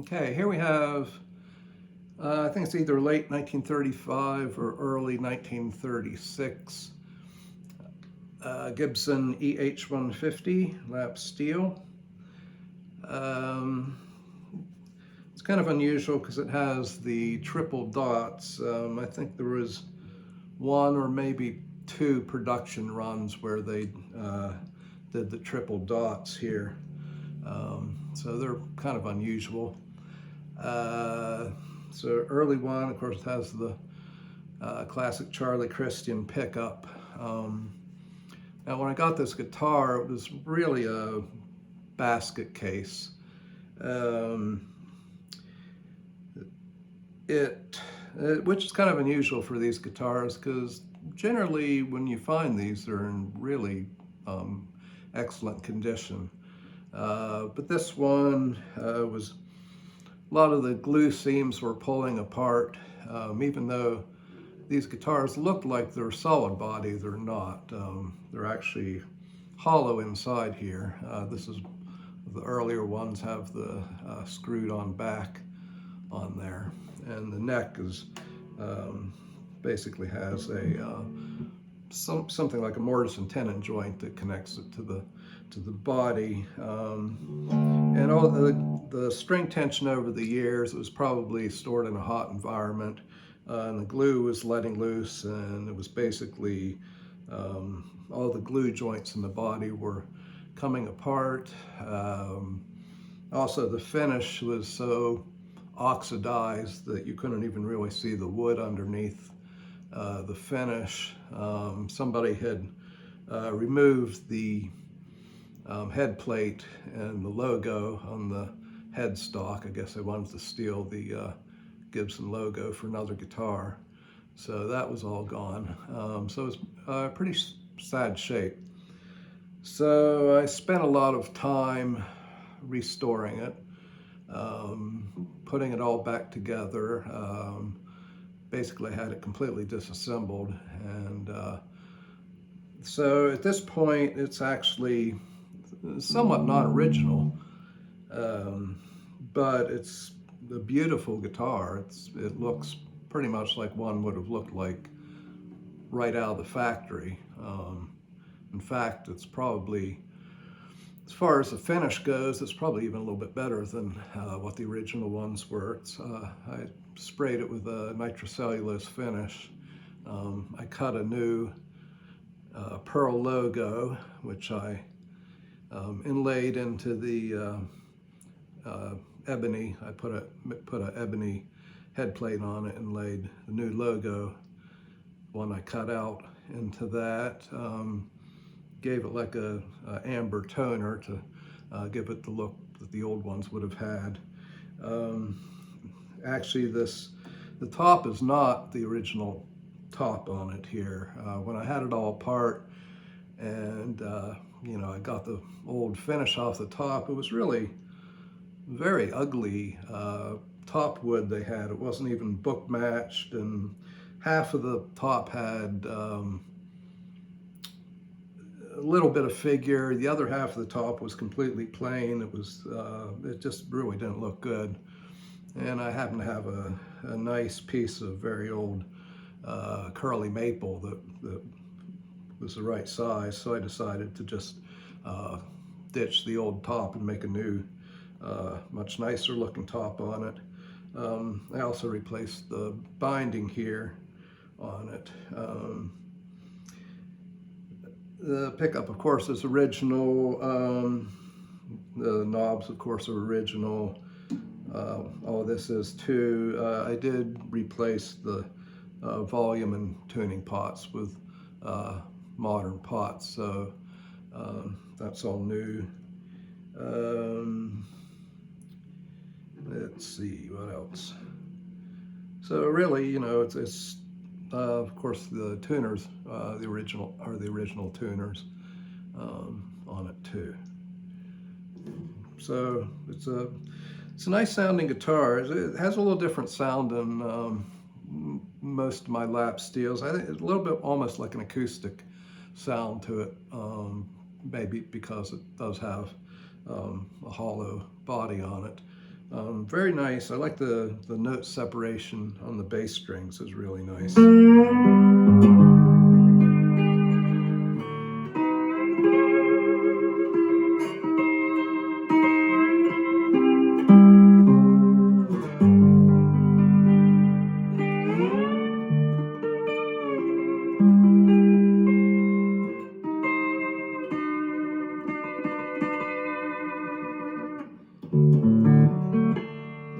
Okay, here we have, I think it's either late 1935 or early 1936, Gibson EH-150 lap steel. Um, it's kind of unusual because it has the triple dots. I think there was one or maybe two production runs where they did the triple dots here. So they're kind of unusual. So early one, of course, has the classic Charlie Christian pickup. Now when I got this guitar, it was really a basket case. Which is kind of unusual for these guitars because generally when you find these, they're in really excellent condition. But this one was, a lot of the glue seams were pulling apart, even though these guitars look like they're solid body, they're not. They're actually hollow inside here. This is the earlier ones have the screwed on back on there, and the neck is basically has a something like a mortise and tenon joint that connects it to the body, and all the string tension over the years, it was probably stored in a hot environment, and the glue was letting loose, and it was basically all the glue joints in the body were coming apart. Also, the finish was so oxidized that you couldn't even really see the wood underneath the finish. Somebody had removed the head plate and the logo on the headstock. I guess they wanted to steal the Gibson logo for another guitar. So that was all gone. So it was pretty sad shape. So I spent a lot of time restoring it, putting it all back together. Basically had it completely disassembled, and so at this point it's actually somewhat not original, but it's a beautiful guitar. It looks pretty much like one would have looked like right out of the factory. In fact, it's probably, as far as the finish goes, it's probably even a little bit better than what the original ones were. I sprayed it with a nitrocellulose finish. I cut a new pearl logo, which I inlaid into the ebony. I put an ebony head plate on it and laid the new logo, one I cut out, into that. Gave it like a amber toner to give it the look that the old ones would have had. Actually, the top is not the original top on it here. When I had it all apart and I got the old finish off the top, it was really very ugly top wood they had. It wasn't even book matched, and half of the top had a little bit of figure. The other half of the top was completely plain. It just really didn't look good. And I happened to have a nice piece of very old curly maple that was the right size, so I decided to just ditch the old top and make a new, much nicer looking top on it. I also replaced the binding here on it. The pickup, of course, is original. The knobs, of course, are original. All this is too. I did replace the volume and tuning pots with modern pots, so that's all new. Let's see, what else? So really, it's of course the tuners, the original tuners on it too. So it's a nice sounding guitar. It has a little different sound than most of my lap steels. I think it's a little bit almost like an acoustic sound to it, maybe because it does have a hollow body on it. Very nice. I like the note separation on the bass strings is really nice.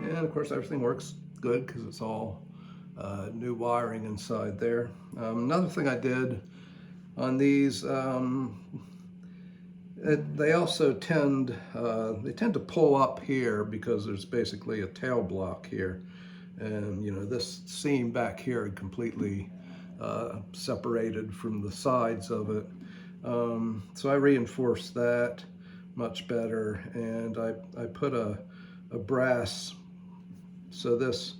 And of course everything works good because it's all new wiring inside there. Another thing I did on these, they also tend to pull up here because there's basically a tail block here, and you know this seam back here completely separated from the sides of it. So I reinforced that much better, and I put a brass, so this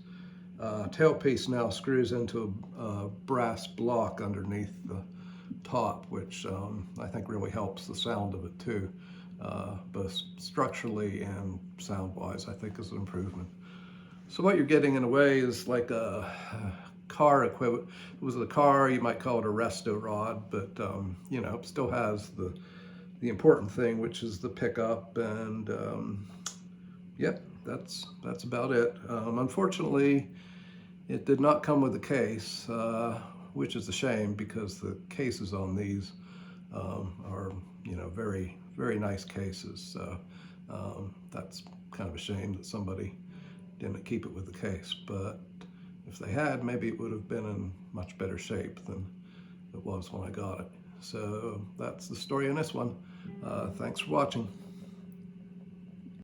tailpiece now screws into a brass block underneath the top, which I think really helps the sound of it too, both structurally and sound-wise. I think is an improvement. So what you're getting in a way is like a car equivalent. If it was a car, you might call it a resto rod, but you know, it still has the important thing, which is the pickup, and yep, that's about it. Unfortunately, it did not come with a case, which is a shame because the cases on these are, you know, very, very nice cases. So that's kind of a shame that somebody didn't keep it with the case. But if they had, maybe it would have been in much better shape than it was when I got it. So that's the story on this one. Thanks for watching.